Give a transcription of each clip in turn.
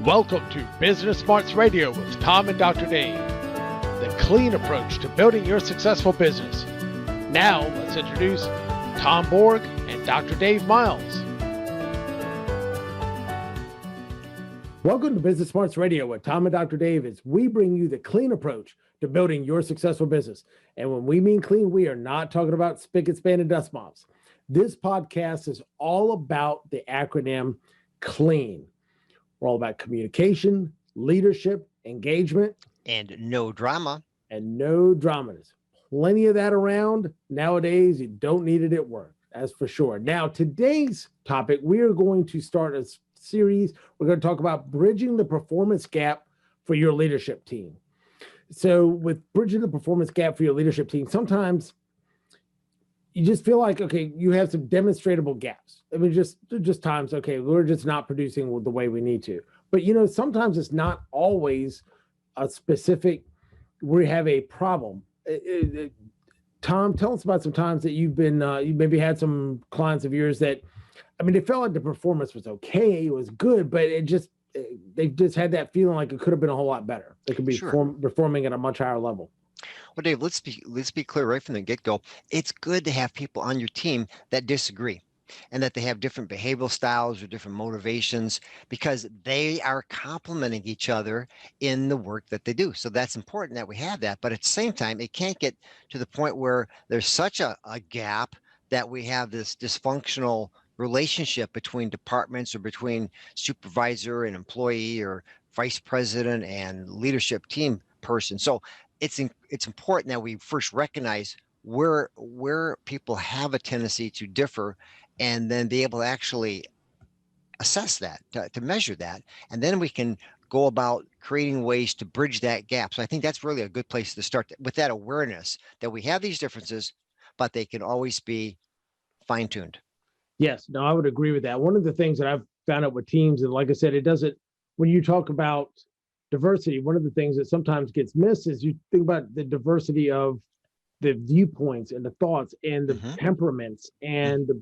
Welcome to Business Smarts Radio with Tom and Dr. Dave, the clean approach to building your successful business. Now, let's introduce Tom Borg and Dr. Dave Miles. Welcome to Business Smarts Radio with Tom and Dr. Dave, as we bring you the clean approach to building your successful business. And when we mean clean, we are not talking about spigot, span, and dust mops. This podcast is all about the acronym CLEAN. We're all about communication, leadership, engagement. And no drama. And no drama. There's plenty of that around nowadays. You don't need it at work, that's for sure. Now, today's topic, we are going to start a series. We're going to talk about bridging the performance gap for your leadership team. So with bridging the performance gap for your leadership team, sometimes you just feel like, okay, you have some demonstrable gaps. I mean, just times, okay, we're just not producing the way we need to. But, you know, sometimes it's not always a specific, we have a problem. Tom, tell us about some times that you've been, you maybe had some clients of yours that, I mean, they felt like the performance was okay, it was good, but they just had that feeling like it could have been a whole lot better. They could be performing at a much higher level. Well, Dave, let's be clear right from the get-go. It's good to have people on your team that disagree and that they have different behavioral styles or different motivations, because they are complementing each other in the work that they do. So that's important that we have that. But at the same time, it can't get to the point where there's such a gap that we have this dysfunctional relationship between departments or between supervisor and employee or vice president and leadership team person. So it's important that we first recognize where people have a tendency to differ, and then be able to actually assess that, to measure that. And then we can go about creating ways to bridge that gap. So I think that's really a good place to start, with that awareness that we have these differences, but they can always be fine-tuned. Yes, no, I would agree with that. One of the things that I've found out with teams, and like I said, when you talk about diversity, one of the things that sometimes gets missed is you think about the diversity of the viewpoints and the thoughts and the temperaments and the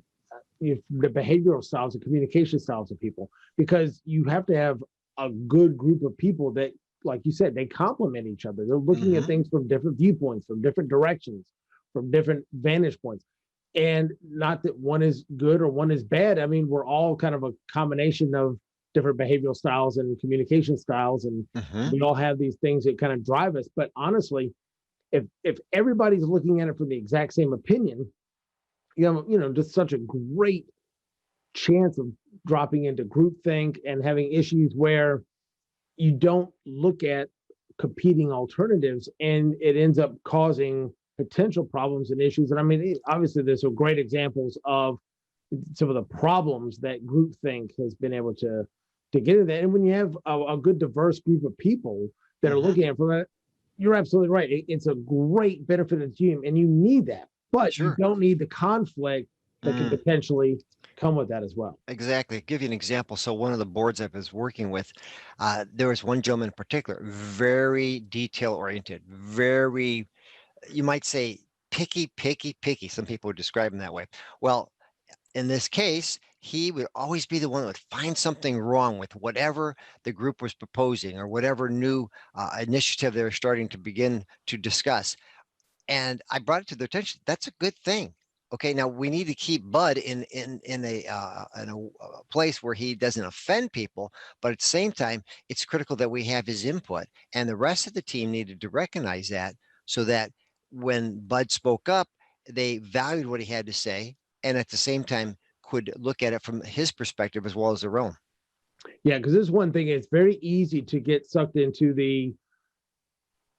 behavioral styles and communication styles of people, because you have to have a good group of people that, like you said, they complement each other. They're looking at things from different viewpoints, from different directions, from different vantage points. And not that one is good or one is bad. I mean, we're all kind of a combination of different behavioral styles and communication styles, and we all have these things that kind of drive us. But honestly, if everybody's looking at it from the exact same opinion, you know, just such a great chance of dropping into groupthink and having issues where you don't look at competing alternatives, and it ends up causing potential problems and issues. And I mean, obviously, there's some great examples of some of the problems that groupthink has been able to get into that. And when you have a good diverse group of people that are looking at it from that, you're absolutely right. It's a great benefit of the team, and you need that. But you don't need the conflict that can potentially come with that as well. Exactly. I'll give you an example. So one of the boards I was working with, there was one gentleman in particular, very detail-oriented, very, you might say, picky. Some people would describe him that way. Well, in this case, he would always be the one that would find something wrong with whatever the group was proposing or whatever new initiative they were starting to begin to discuss. And I brought it to their attention. That's a good thing. Okay, now we need to keep Bud in a place where he doesn't offend people, but at the same time, it's critical that we have his input. And the rest of the team needed to recognize that, so that when Bud spoke up, they valued what he had to say, and at the same time could look at it from his perspective as well as their own. Yeah, because this is one thing, it's very easy to get sucked into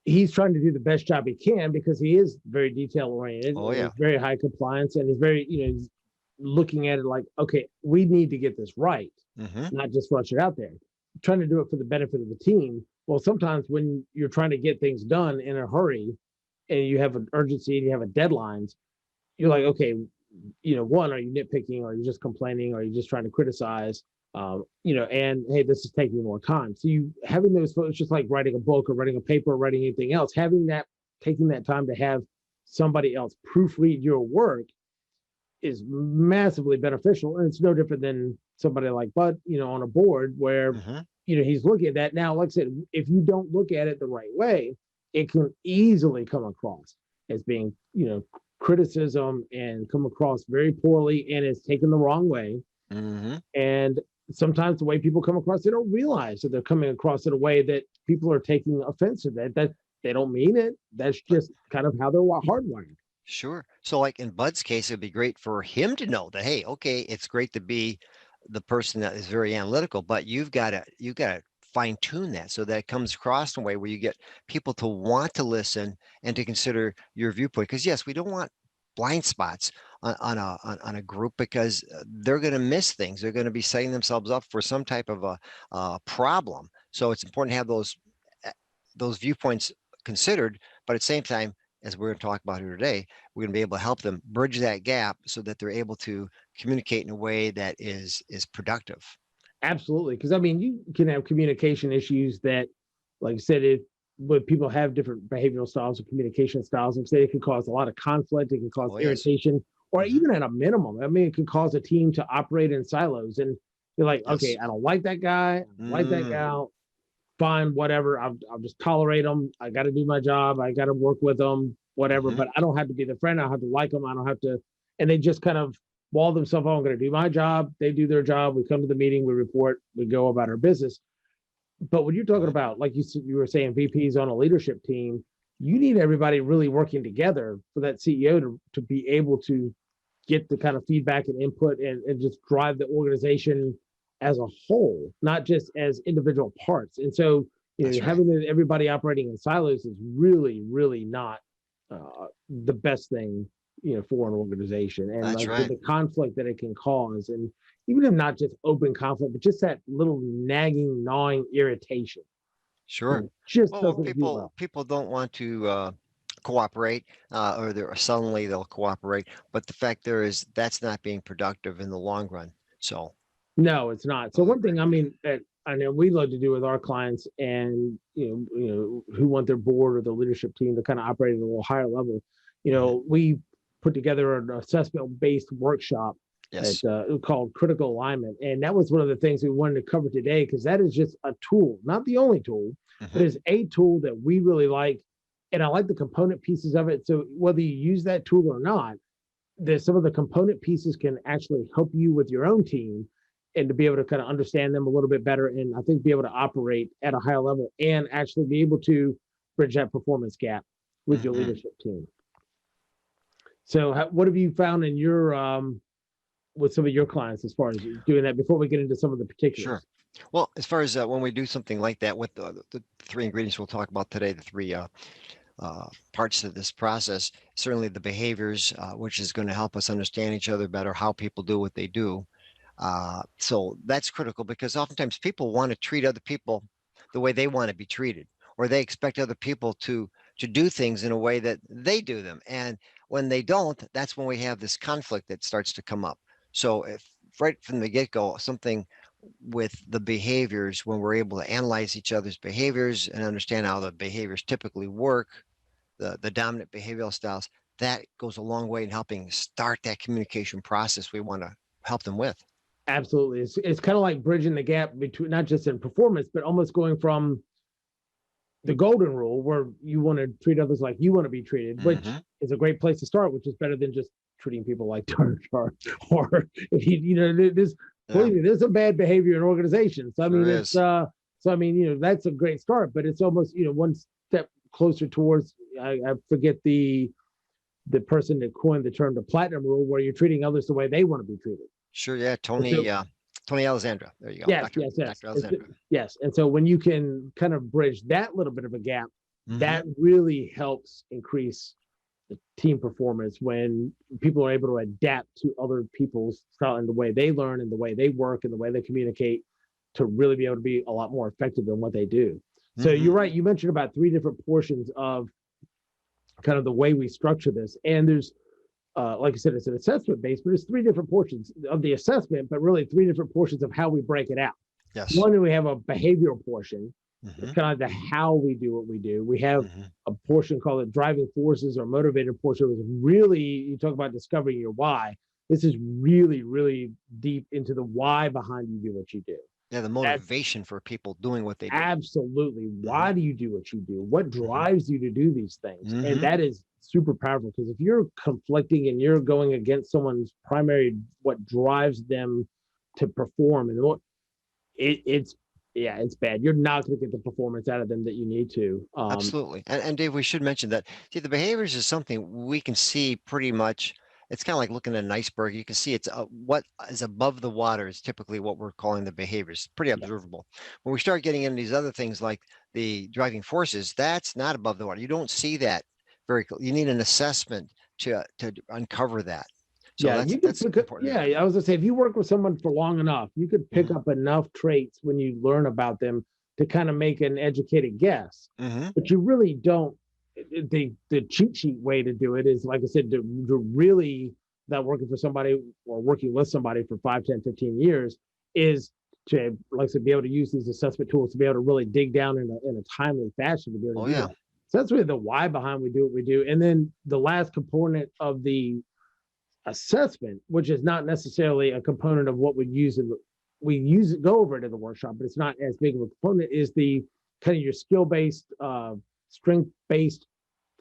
he's trying to do the best job he can because he is very detail oriented. Oh, yeah. He's very high compliance, and he's very, he's looking at it like, okay, we need to get this right, not just rush it out there. Trying to do it for the benefit of the team. Well, sometimes when you're trying to get things done in a hurry and you have an urgency and you have a deadlines, you're like, okay, one, are you nitpicking, or are you just complaining, or are you just trying to criticize? And hey, this is taking more time. So you having those, it's just like writing a book or writing a paper or writing anything else, taking that time to have somebody else proofread your work is massively beneficial. And it's no different than somebody like Bud, on a board where, Mhm. he's looking at that. Now, like I said, if you don't look at it the right way, it can easily come across as being, criticism and come across very poorly and is taken the wrong way. Mhm. And sometimes the way people come across, they don't realize that they're coming across in a way that people are taking offense to that they don't mean it. That's just kind of how they're hardwired. Sure. So like in Bud's case, it'd be great for him to know that, hey, okay, it's great to be the person that is very analytical, but you've got to fine tune that so that it comes across in a way where you get people to want to listen and to consider your viewpoint. Because yes, we don't want blind spots on a group because they're going to miss things. They're going to be setting themselves up for some type of a problem. So it's important to have those viewpoints considered, but at the same time, as we're going to talk about here today, we're going to be able to help them bridge that gap so that they're able to communicate in a way that is productive. Absolutely. Because I mean, you can have communication issues that, like I said, when people have different behavioral styles or communication styles, like I said, it can cause a lot of conflict. It can cause Oh yes. irritation, or Mhm. even at a minimum. I mean, it can cause a team to operate in silos. And you're like, okay, Yes. I don't like that guy. I don't like that Mm. gal. Fine, whatever. I'll just tolerate them. I got to do my job. I got to work with them, whatever. Mhm. But I don't have to be the friend. I don't have to like them. I don't have to. And they just kind of wall themselves. Oh, I'm going to do my job. They do their job. We come to the meeting. We report. We go about our business. But when you're talking Mhm. about, like you were saying, VPs on a leadership team, you need everybody really working together for that CEO to be able to get the kind of feedback and input and just drive the organization as a whole, not just as individual parts. And so, That's right. having everybody operating in silos is really, really not the best thing, for an organization. And That's like the, right. the conflict that it can cause, and even if not just open conflict, but just that little nagging, gnawing irritation, Sure. just Well, when doesn't do people well. people don't want to cooperate, or they're suddenly they'll cooperate, but the fact there is that's not being productive in the long run. So No, it's not. So totally one agree thing, I with you. mean, that I know we love to do with our clients, and who want their board or the leadership team to kind of operate at a little higher level. Mhm. We put together an assessment-based workshop Yes. called Critical Alignment, and that was one of the things we wanted to cover today because that is just a tool, not the only tool, but Mhm. is a tool that we really like, and I like the component pieces of it. So whether you use that tool or not, there's some of the component pieces can actually help you with your own team and to be able to kind of understand them a little bit better and I think be able to operate at a higher level and actually be able to bridge that performance gap with your Mhm. leadership team. So what have you found in your with some of your clients as far as doing that before we get into some of the Sure. particulars? Well, as far as when we do something like that with the three ingredients we'll talk about today, the three parts of this process, certainly the behaviors, which is going to help us understand each other better, how people do what they do. So that's critical because oftentimes people want to treat other people the way they want to be treated, or they expect other people to do things in a way that they do them. And when they don't, that's when we have this conflict that starts to come up. So if right from the get-go, something with the behaviors, when we're able to analyze each other's behaviors and understand how the behaviors typically work, the dominant behavioral styles, that goes a long way in helping start that communication process we want to help them with. Absolutely. It's kind of like bridging the gap between not just in performance, but almost going from the golden rule where you want to treat others like you want to be treated, which Hmm. is a great place to start, which is better than just treating people like dirt or there's Yeah, believe me, there's some bad behavior in organizations. I sure mean, it's is. so I mean, that's a great start, but it's almost, one step closer towards I forget the person that coined the term the platinum rule where you're treating others the way they want to be treated. Sure, yeah. And so Tony Alexandra. There you go. yes, Dr. yes, yes. Dr. Alexandra. Yes. And so when you can kind of bridge that little bit of a gap, Hmm. that really helps increase the team performance when people are able to adapt to other people's style and the way they learn and the way they work and the way they communicate to really be able to be a lot more effective in what they do. So Hmm. you're right. You mentioned about three different portions of kind of the way we structure this. And there's like I said, it's an assessment based, but it's three different portions of the assessment, but really three different portions of how we break it out. Yes. One, we have a behavioral portion. It's Hmm. kind of like the how we do what we do. We have Hmm. a portion called the driving forces or motivator portion, which really you talk about discovering your why. This is really, really deep into the why behind you do what you do. Yeah, the motivation for people doing what they do. Absolutely. Why do you do what you do? What drives you to do these things? And Mhm. that is super powerful, because if you're conflicting and you're going against someone's primary, what drives them to perform, and what it's yeah, it's bad. You're not going to get the performance out of them that you need to. Absolutely. And Dave, we should mention that, see, the behaviors is something we can see pretty much. It's kind of like looking at an iceberg. You can see it's what is above the water is typically what we're calling the behaviors. Pretty Yeah, observable. When we start getting into these other things like the driving forces, that's not above the water. You don't see that you need an assessment to uncover that. So yeah, you could that's pick up. important. Yeah, I was gonna say, if you work with someone for long enough, you could pick Hmm. up enough traits when you learn about them to kind of make an educated guess. Hmm. But you really don't. The cheat sheet way to do it is, like I said, to really, that working for somebody or working with somebody for 5, 10, 15 years is to, like I said, be able to use these assessment tools to be able to really dig down in a timely fashion to be able Oh to do yeah. that. So that's really the why behind we do what we do. And then the last component of the assessment, which is not necessarily a component of what we use in the, we use it, go over it in the workshop, but it's not as big of a component, is the kind of your skill-based, strength-based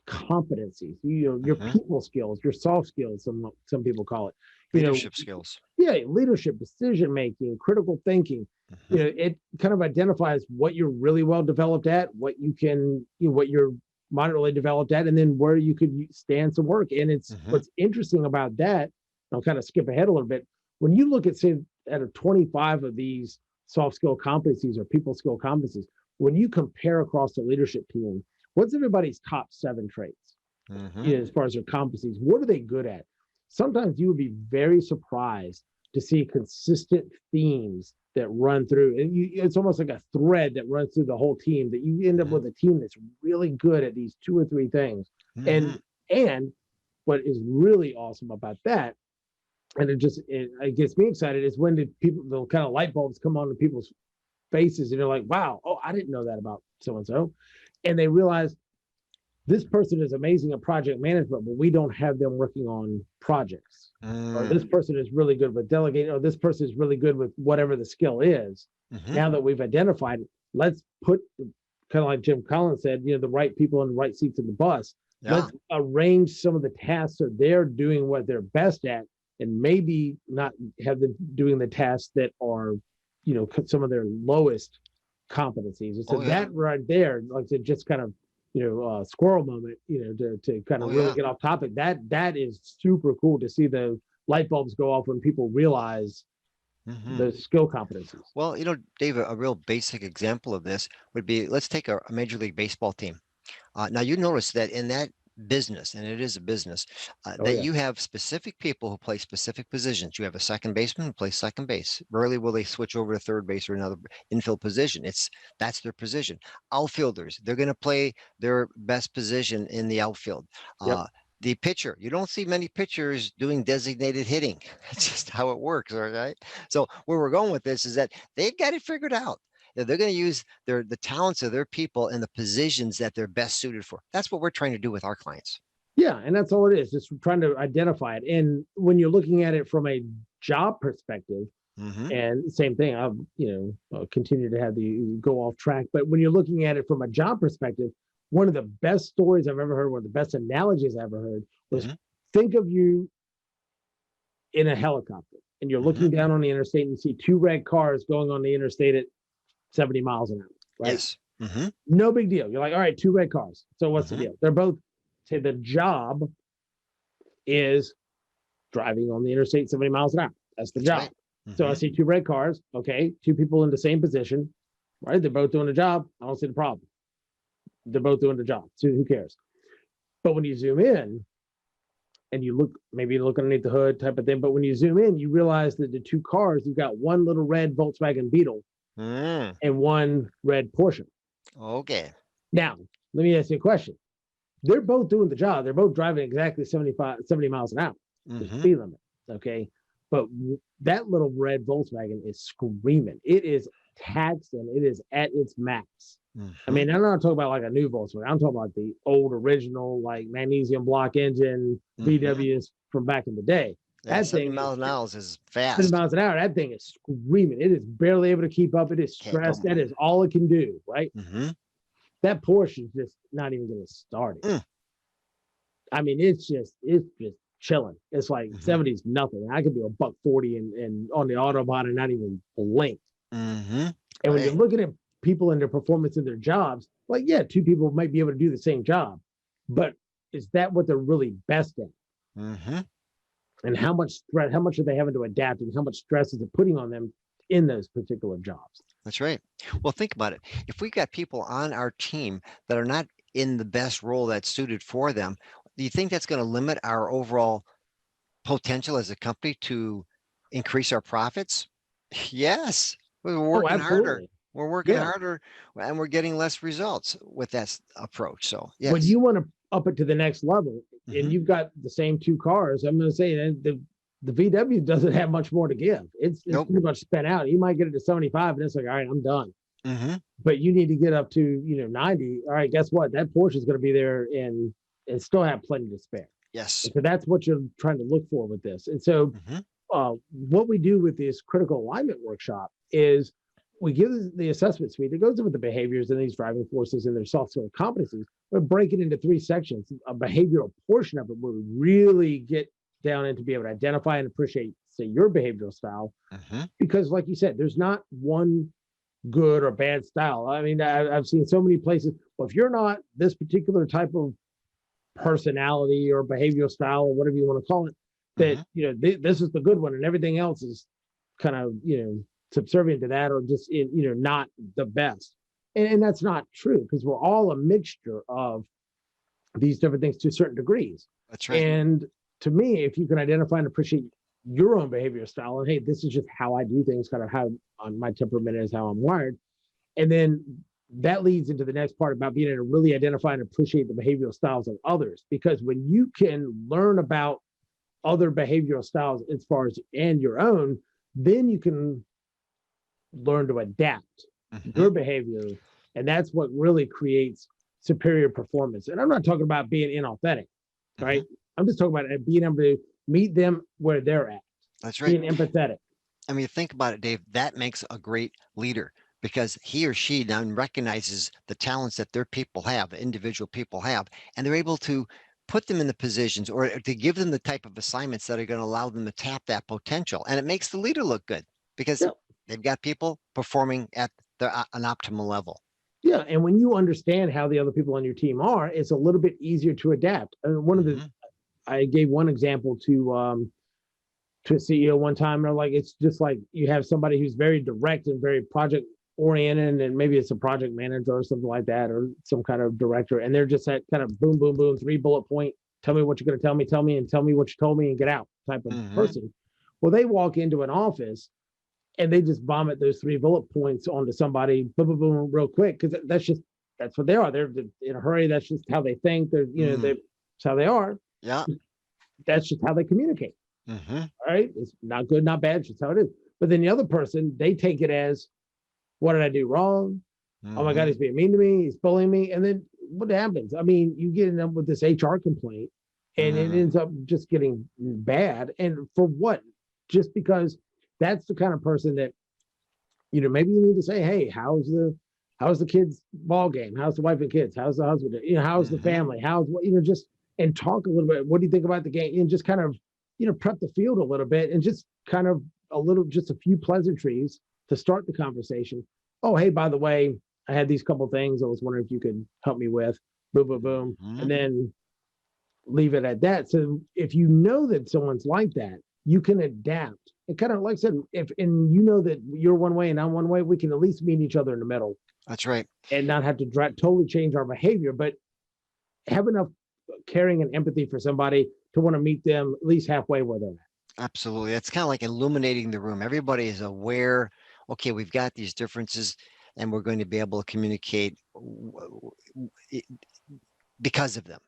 competencies. You know, your Hmm. people skills, your soft skills, some people call it. You know, Leadership skills. yeah, leadership, decision making, critical thinking. You Hmm. know, it kind of identifies what you're really well developed at, what you can, what you're moderately developed at, and then where you could stand some work. And it's Hmm. what's interesting about that. I'll kind of skip ahead a little bit. When you look at, say, at a 25 of these soft skill competencies or people skill competencies, when you compare across the leadership team, what's everybody's top 7 traits? Hmm. As far as their competencies, what are they good at? Sometimes you would be very surprised to see consistent themes that run through, and it's almost like a thread that runs through the whole team, that you end up Hmm. with a team that's really good at these 2 or 3 things. Hmm. And what is really awesome about that, and it gets me excited, is when the kind of light bulbs come on to people's faces, and they're like, wow, oh, I didn't know that about so and so. And they realize this person is amazing at project management, but we don't have them working on projects. Or Mm. this person is really good with delegating, or this person is really good with whatever the skill is. Hmm. Now that we've identified it, let's put, kind of like Jim Collins said, the right people in the right seats in the bus. Yeah. Let's arrange some of the tasks so they're doing what they're best at, and maybe not have them doing the tasks that are, some of their lowest competencies. And so Oh yeah. that right there, like I said, just kind of, squirrel moment, to kind Oh of really yeah. get off topic. That is super cool to see the light bulbs go off when people realize Hmm. the skill competencies. Well, Dave, a real basic example of this would be, let's take a Major League Baseball team. Now you notice that in that business, and it is a business, Oh that yeah, you have specific people who play specific positions. You have a second baseman who plays second base. Rarely will they switch over to third base or another infield position. That's their position. Outfielders, they're going to play their best position in the outfield. yep, The pitcher, you don't see many pitchers doing designated hitting. That's just how it works, all right? So where we're going with this is that they've got it figured out. They're going to use the talents of their people in the positions that they're best suited for. That's what we're trying to do with our clients. yeah, and that's all it is. Just trying to identify it. And when you're looking at it from a job perspective, Hmm. and same thing, I'll continue to have the go off track. But when you're looking at it from a job perspective, one of the best stories I've ever heard, one of the best analogies I ever heard was, Hmm. think of you in a helicopter, and you're Hmm. looking down on the interstate and you see 2 red cars going on the interstate at 70 miles an hour, right? Yes. Hmm. No big deal. You're like, all right, 2 red cars. So what's the Hmm. deal? They're both, say, the job is driving on the interstate 70 miles an hour. That's the That's job. right. So I Hmm. see 2 red cars. Okay, 2 people in the same position, right? They're both doing the job. I don't see the problem. They're both doing the job. So who cares? But when you zoom in and you look, maybe you look underneath the hood type of thing, but when you zoom in, you realize that the 2 cars, you've got one little red Volkswagen Beetle Mm. and one red Porsche. Okay. Now, let me ask you a question. They're both doing the job. They're both driving exactly 70 miles an hour, the Hmm. speed limit. Okay. But that little red Volkswagen is screaming. It is taxed and it is at its max. I Hmm. mean, I'm not talking about like a new Volkswagen. I'm talking about the old original, like magnesium block engine Hmm. VWs from back in the day. Yeah, That 70 thing miles an is hour is 10 fast. miles an hour. That thing is screaming. It is barely able to keep up. It is Can't stressed. don't That move. is all it can do, right? Mm-hmm. That Porsche is just not even going to start it. Mm. I mean, it's just chilling. It's like Mm-hmm. 70 is nothing. I could do a buck 40 and on the Autobahn and not even blink. Mm-hmm. And when you're Right. looking at people and their performance in their jobs, like, yeah, two people might be able to do the same job, but is that what they're really best at? Mm-hmm. And how much stress, how much are they having to adapt, and how much stress is it putting on them in those particular jobs? That's right. Well, think about it. If we've got people on our team that are not in the best role that's suited for them, do you think that's going to limit our overall potential as a company to increase our profits? Yes. We're Oh, working harder. absolutely. We're working Yeah. harder and we're getting less results with that approach. So, When yes. you want to up it to the next level and Mm-hmm. you've got the same two cars, I'm going to say that the VW doesn't have much more to give. It's Nope. pretty much spent out. You might get it to 75 and it's like, all right, I'm done. Mm-hmm. But you need to get up to 90. All right, guess what? That Porsche is going to be there and still have plenty to spare. Yes. And so that's what you're trying to look for with this. And so Mm-hmm. what we do with this critical alignment workshop is we give the assessment suite that goes with the behaviors and these driving forces and their soft skill competencies. We break it into 3 sections. A behavioral portion of it where we really get down into be able to identify and appreciate, say, your behavioral style. Mm-hmm. Because, like you said, there's not one good or bad style. I mean, I've seen so many places. Well, if you're not this particular type of personality or behavioral style or whatever you want to call it, that this is the good one and everything else is kind of subservient to that, or just not the best. And that's not true, because we're all a mixture of these different things to certain degrees. That's right. And to me, if you can identify and appreciate your own behavioral style, and hey, this is just how I do things, kind of how on my temperament is, how I'm wired, and then that leads into the next part about being able to really identify and appreciate the behavioral styles of others. Because when you can learn about other behavioral styles as far as and your own, then you can learn to adapt your behavior. And that's what really creates superior performance. And I'm not talking about being inauthentic, right? I'm just talking about being able to meet them where they're at. That's right. Being empathetic. I mean, think about it, Dave. That makes a great leader, because he or she now recognizes the talents that their people have, the individual people have, and they're able to put them in the positions or to give them the type of assignments that are going to allow them to tap that potential. And it makes the leader look good because they've got people performing at an optimal level. Yeah. And when you understand how the other people on your team are, it's a little bit easier to adapt. And I gave one example to a CEO one time. They're like, it's just like you have somebody who's very direct and very project oriented, and maybe it's a project manager or something like that, or some kind of director, and they're just that kind of boom, boom, boom, 3 bullet point, tell me what you're going to tell me, and tell me what you told me and get out type of person. Well, they walk into an office and they just vomit those 3 bullet points onto somebody, boom, boom, boom, real quick, because that's what they are. They're in a hurry. That's just how they think. That's how they are. Yeah. That's just how they communicate. All right. It's not good, not bad. It's just how it is. But then the other person, they take it as, what did I do wrong? Oh my God, he's being mean to me. He's bullying me. And then what happens? I mean, you get in with this HR complaint and it ends up just getting bad. And for what? Just because that's the kind of person that, maybe you need to say, hey, how's the kids' ball game? How's the wife and kids? How's the husband? How's the family? How's what, just, and talk a little bit. What do you think about the game? And just kind of, prep the field a little bit, and just kind of just a few pleasantries to start the conversation. Oh, hey, by the way, I had these couple things I was wondering if you could help me with. Boom, boom, boom. And then leave it at that. So if you know that someone's like that, you can adapt. And kind of like I said, and that you're one way and I'm one way, we can at least meet each other in the middle. That's right. And not have to totally change our behavior, but have enough caring and empathy for somebody to want to meet them at least halfway where they're at. Absolutely. It's kind of like illuminating the room. Everybody is aware, okay, we've got these differences and we're going to be able to communicate because of them.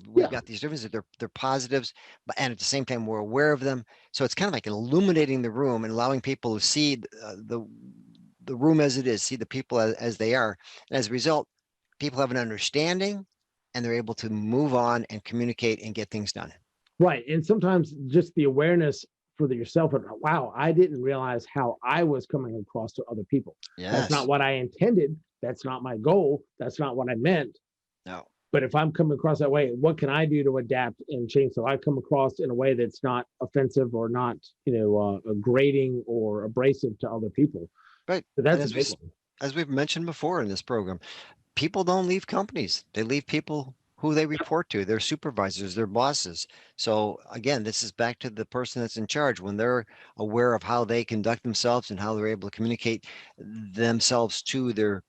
We've got these differences, they're positives, and at the same time, we're aware of them. So it's kind of like illuminating the room and allowing people to see the room as it is, see the people as they are. And as a result, people have an understanding and they're able to move on and communicate and get things done. Right. And sometimes just the awareness for yourself. And wow, I didn't realize how I was coming across to other people. That's not Yes. what I intended. That's not my goal. That's not what I meant. No. But if I'm coming across that way, what can I do to adapt and change so I come across in a way that's not offensive or not, grating or abrasive to other people? Right. So And that's a big one. as we've mentioned before in this program, people don't leave companies. They leave people who they report to, their supervisors, their bosses. So again, this is back to the person that's in charge. When they're aware of how they conduct themselves and how they're able to communicate themselves to their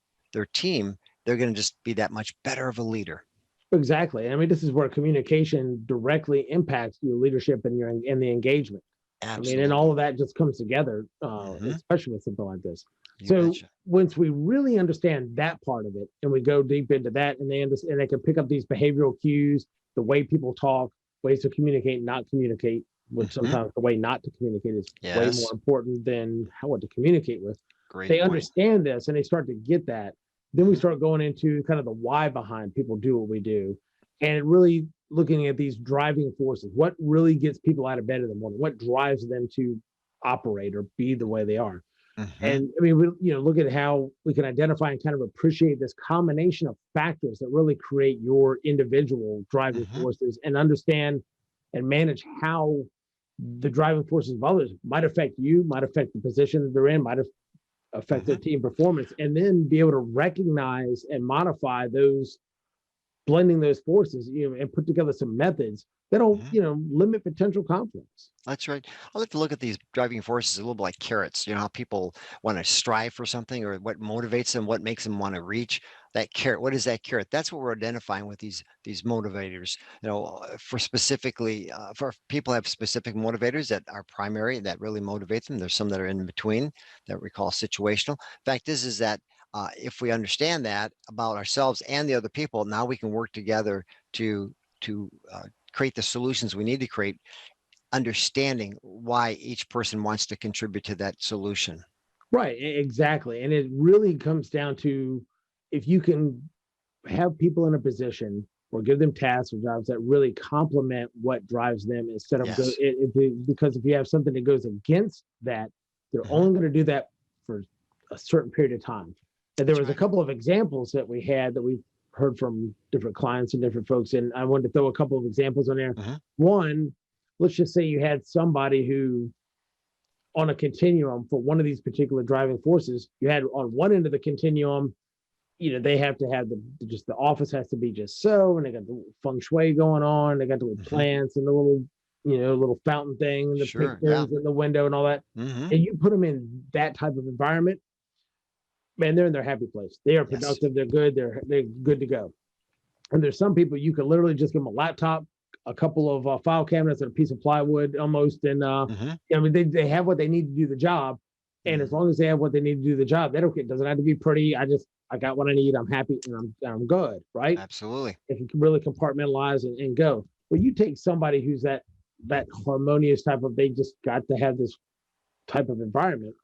team, they're going to just be that much better of a leader. Exactly. I mean, this is where communication directly impacts your leadership and the engagement. I mean, and all Absolutely. of that just comes together, Hmm. especially with something like this. You So betcha. once we really understand that part of it, and we go deep into that, and they understand, and they can pick up these behavioral cues, the way people talk, ways to communicate, not communicate, which Hmm. sometimes the way not to communicate is way more Yes. important than how what to communicate with. Great They point. understand this, and they start to get that. Then we Hmm. start going into kind of the why behind people do what we do, and really looking at these driving forces. What really gets people out of bed in the morning? What drives them to operate or be the way they are? Hmm. And I mean, we look at how we can identify and kind of appreciate this combination of factors that really create your individual driving Hmm. forces, and understand and manage how the driving forces of others might affect you, might affect the position that they're in, might affect their Hmm. team performance, and then be able to recognize and modify those, blending those forces, and put together some methods that'll, Hmm. limit potential conflicts. That's right. I like to look at these driving forces a little bit like carrots. You know how people want to strive for something, or what motivates them, what makes them want to reach that carrot. What is that carrot? That's what we're identifying with these motivators. For specifically for people have specific motivators that are primary that really motivate them. There's some that are in between that we call situational. Fact is that if we understand that about ourselves and the other people, now we can work together to create the solutions we need to create, understanding why each person wants to contribute to that solution. Right, exactly. And it really comes down to, if you can have people in a position or give them tasks or jobs that really complement what drives them, instead of Yes. because if you have something that goes against that, they're Hmm. only going to do that for a certain period of time. And there That's was a right. couple of examples that we had that we heard from different clients and different folks, and I wanted to throw a couple of examples on there. Hmm. One, let's just say you had somebody who, on a continuum for one of these particular driving forces, you had on one end of the continuum, they have to have the office has to be just so, and they got the feng shui going on, they got the little Hmm. plants and the little fountain thing and the Sure. Yeah. pictures in the window and all that. Hmm. And you put them in that type of environment, man, they're in their happy place. They are Yes. productive, they're good, they're good to go. And there's some people you can literally just give them a laptop, a couple of file cabinets, and a piece of plywood almost, and Hmm. I mean, they have what they need to do the job. And as Hmm. long as they have what they need to do the job, they don't, it doesn't have to be pretty. I got what I need. I'm happy, and I'm good, right? Absolutely. If you can really compartmentalize and go. Well, you take somebody who's that harmonious type of, they just got to have this type of environment.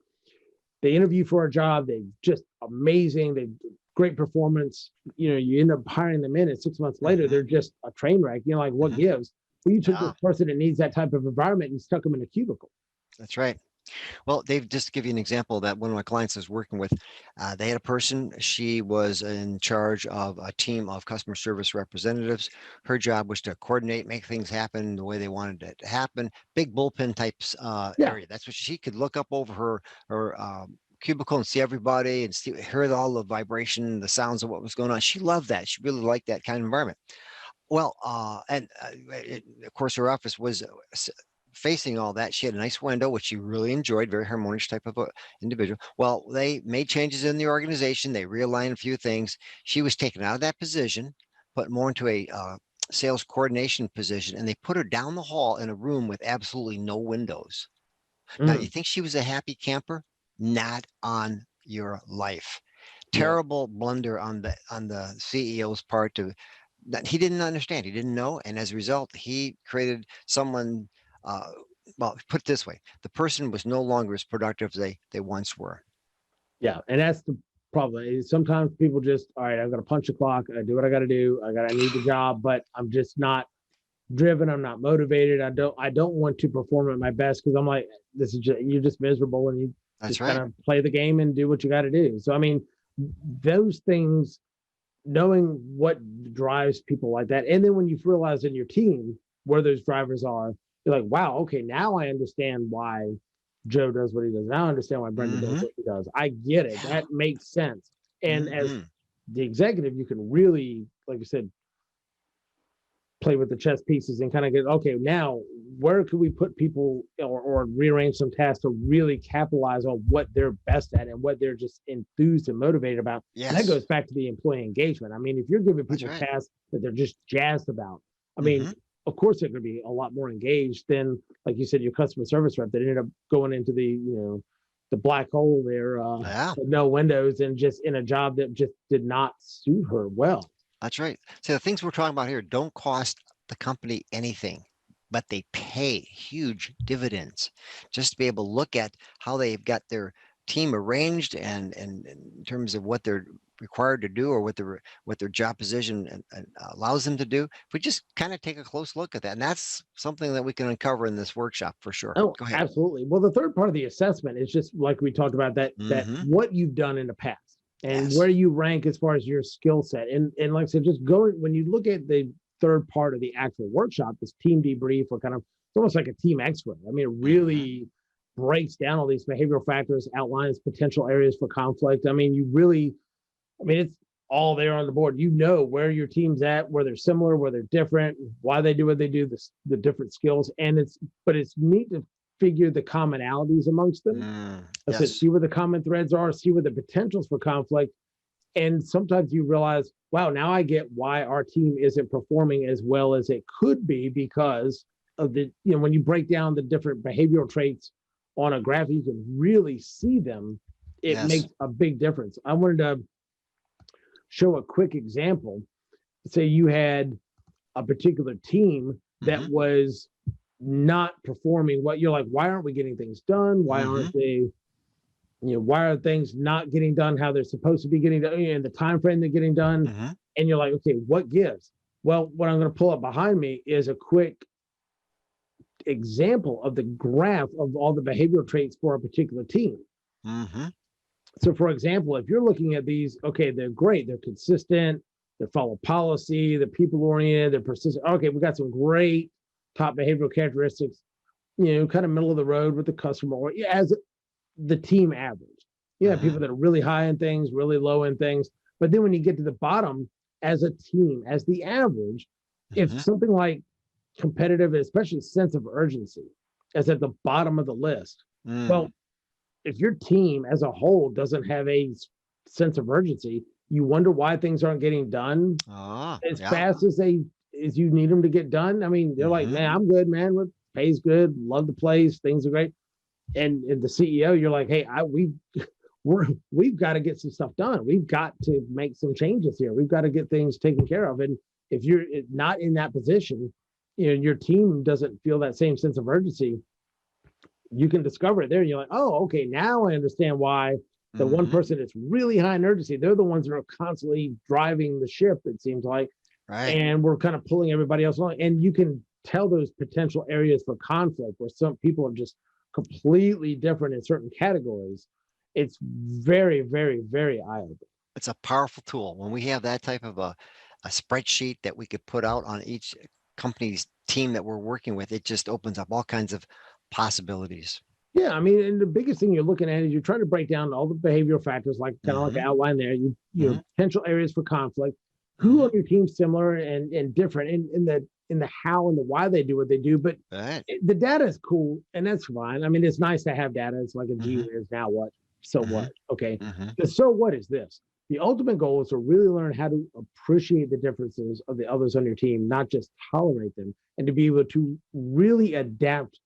They interview for a job, they just amazing, they great performance. You end up hiring them in, and 6 months later, Hmm. they're just a train wreck. Like, what Hmm. gives? Well, you took this Yeah. person that needs that type of environment and stuck them in a cubicle. That's right. Well, Dave, just to give you an example that one of my clients is working with, they had a person, she was in charge of a team of customer service representatives. Her job was to coordinate, make things happen the way they wanted it to happen. Big bullpen types Yeah. area. That's what she could look up over her cubicle and see everybody and hear all the vibration, the sounds of what was going on. She loved that. She really liked that kind of environment. Well, of course, her office was facing all that. She had a nice window, which she really enjoyed, very harmonious type of a individual. Well, they made changes in the organization. They realigned a few things. She was taken out of that position, put more into a sales coordination position, and they put her down the hall in a room with absolutely no windows. Now, you Mm, think she was a happy camper? Not on your life. yeah. Terrible blunder on the CEO's part to that he didn't understand. He didn't know, and as a result, he created someone. Uh, well, put it this way: the person was no longer as productive as they once were. Yeah. And that's the problem. Is sometimes people just, all right, I'm going to punch the clock. I do what I got to do. I need the job, but I'm just not. driven. I'm not motivated. I don't want to perform at my best because I'm like, this is just, you're just miserable and you That's just right. kind of play the game and do what you got to do. So, I mean, those things, knowing what drives people like that. And then when you realize in your team where those drivers are, you're like, wow, okay, now I understand why Joe does what he does. Now I understand why Brenda does Mm-hmm. what he does. I get it. Yeah. That makes sense. And as Mm-hmm. the executive, you can really, like I said, play with the chess pieces and kind of get, okay, now where could we put people or rearrange some tasks to really capitalize on what they're best at and what they're just enthused and motivated about. And that Yes, goes back to the employee engagement. I mean, if you're giving that's people right. tasks that they're just jazzed about, I mean, Mm-hmm. of course they're going to be a lot more engaged than, like you said, your customer service rep that ended up going into the black hole there, Yeah, with no windows and just in a job that just did not suit her well. that's right. So the things we're talking about here don't cost the company anything, but they pay huge dividends. Just to be able to look at how they've got their team arranged and in terms of what they're required to do or what their job position and allows them to do. If we just kind of take a close look at that, and that's something that we can uncover in this workshop for sure. Oh, Go ahead. absolutely. Well, the third part of the assessment is just like we talked about, that Mm-hmm. what you've done in the past and Yes. where you rank as far as your skill set. And like I said, just going when you look at the third part of the actual workshop, this team debrief or kind of it's almost like a team expert. I mean, it Mm-hmm. really breaks down all these behavioral factors, outlines potential areas for conflict. I mean, you really, I mean, it's all there on the board. You know where your team's at, where they're similar, where they're different, why they do what they do, the different skills, and it's neat to figure the commonalities amongst them. I said, Yes. see where the common threads are, see where the potentials for conflict, and sometimes you realize, wow, now I get why our team isn't performing as well as it could be because of when you break down the different behavioral traits on a graph, you can really see them. It Yes. makes a big difference. I wanted to show a quick example. Say you had a particular team that Mm-hmm. was not performing what you're like, why aren't we getting things done? Why Mm-hmm. aren't they, why are things not getting done how they're supposed to be getting done in the time frame they're getting done? Mm-hmm. And you're like, okay, what gives? Well, what I'm going to pull up behind me is a quick example of the graph of all the behavioral traits for a particular team. Mm-hmm. So, for example, if you're looking at these, okay, they're great, they're consistent, they follow policy, they're people oriented, they're persistent. Okay, we got some great top behavioral characteristics, kind of middle of the road with the customer or as the team average. You have Mm-hmm. people that are really high in things, really low in things. But then when you get to the bottom as a team, as the average, if Mm-hmm. something like competitive, especially sense of urgency, is at the bottom of the list, Mm. well, if your team as a whole doesn't have a sense of urgency, you wonder why things aren't getting done Ah, as yeah. fast as you need them to get done. I mean, they're like, Mm-hmm. man, I'm good, man. Pays good, love the place, things are great. And the CEO, you're like, hey, we've got to get some stuff done. We've got to make some changes here. We've got to get things taken care of. And if you're not in that position, your team doesn't feel that same sense of urgency, you can discover it there. And you're like, oh, okay, now I understand why the one Mm-hmm. person that's really high in urgency, they're the ones that are constantly driving the ship, it seems like. Right. And we're kind of pulling everybody else along. And you can tell those potential areas for conflict where some people are just completely different in certain categories. It's very, very, very eye-opening. It's a powerful tool. When we have that type of a spreadsheet that we could put out on each company's team that we're working with, it just opens up all kinds of possibilities. Yeah, I mean, and the biggest thing you're looking at is you're trying to break down all the behavioral factors, like kind of like Mm-hmm. I outlined there. Your Mm-hmm. potential areas for conflict, who Mm-hmm. on your team similar and different in the how and the why they do what they do. But Right. the data is cool and that's fine. I mean, it's nice to have data. It's like a G Mm-hmm. whiz. Now what? So Mm-hmm. what? Okay. Mm-hmm. The so what is this? The ultimate goal is to really learn how to appreciate the differences of the others on your team, not just tolerate them, and to be able to really adapt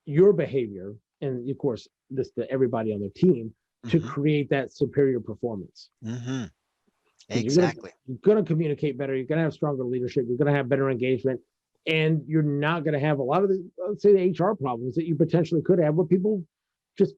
your behavior and of course this to everybody on the team to Mm-hmm. create that superior performance Mm-hmm. because Exactly. you're gonna communicate better, you're gonna have stronger leadership, you're gonna have better engagement, and you're not gonna have a lot of the, let's say, the HR problems that you potentially could have where people just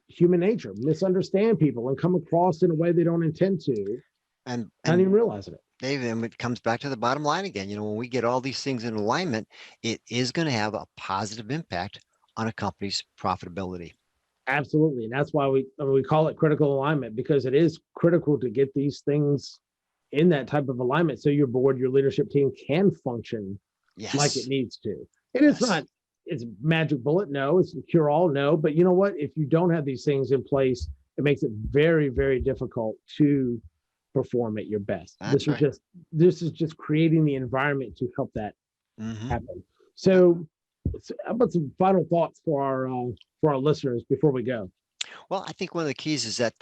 human nature misunderstand people and come across in a way they don't intend to. not even realizing it. Dave, and it comes back to the bottom line again. When we get all these things in alignment, it is going to have a positive impact on a company's profitability. Absolutely. And that's why we call it critical alignment, because it is critical to get these things in that type of alignment so your board, your leadership team can function like it Yes. needs to. And it's not, it's magic bullet. No, it's a cure all. No, but you know what? If you don't have these things in place, it makes it very, very difficult to perform at your best. That's right. This is just creating the environment to help that Mhm. happen. So how about some final thoughts for our listeners before we go? Well, I think one of the keys is that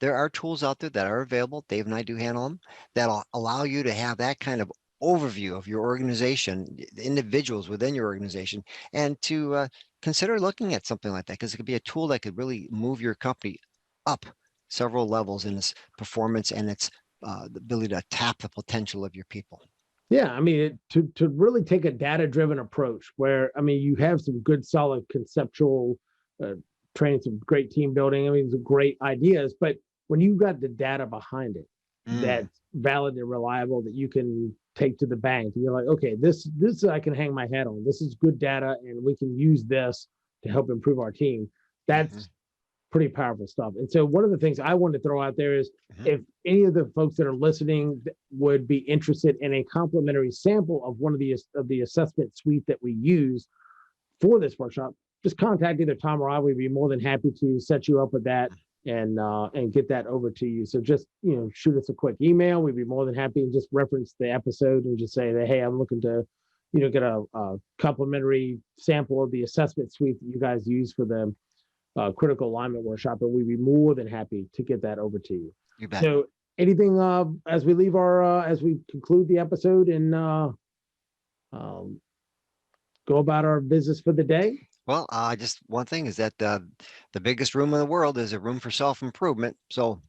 there are tools out there that are available. Dave and I do handle them that'll allow you to have that kind of overview of your organization, the individuals within your organization, and to consider looking at something like that, because it could be a tool that could really move your company up several levels in its performance and its the ability to tap the potential of your people. Yeah, I mean, to really take a data-driven approach where, I mean, you have some good, solid conceptual uh, training, some great team building. I mean, some great ideas, but when you got the data behind it, Mm, that's valid and reliable, that you can take to the bank, and you're like, okay, this I can hang my hat on. This is good data, and we can use this to help improve our team. mhm, That's pretty powerful stuff. And so one of the things I wanted to throw out there is, mhm. if any of the folks that are listening would be interested in a complimentary sample of one of the assessment suite that we use for this workshop, just contact either Tom or I. We'd be more than happy to set you up with that and get that over to you. So just shoot us a quick email. We'd be more than happy, and just reference the episode and just say that, hey, I'm looking to get a complimentary sample of the assessment suite that you guys use for the critical alignment workshop, and we'd be more than happy to get that over to you. You bet. So anything as we leave as we conclude the episode and um, go about our business for the day? Well, just one thing is that the biggest room in the world is a room for self-improvement. So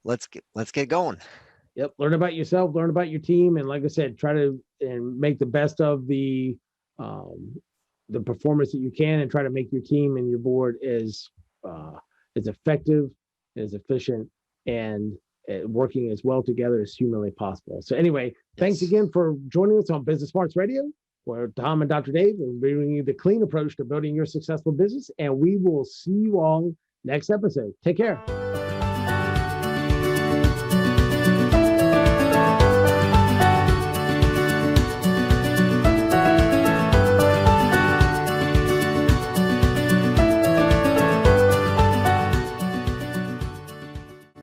let's get going. Yep. Learn about yourself, learn about your team, and like I said, try to and make the best of um, the performance that you can, and try to make your team and your board as effective, as efficient, and working as well together as humanly possible. So anyway, thanks Yes. again for joining us on Business Smarts Radio, where Tom and Dr. Dave will bringing you the clean approach to building your successful business. And we will see you all next episode. Take care.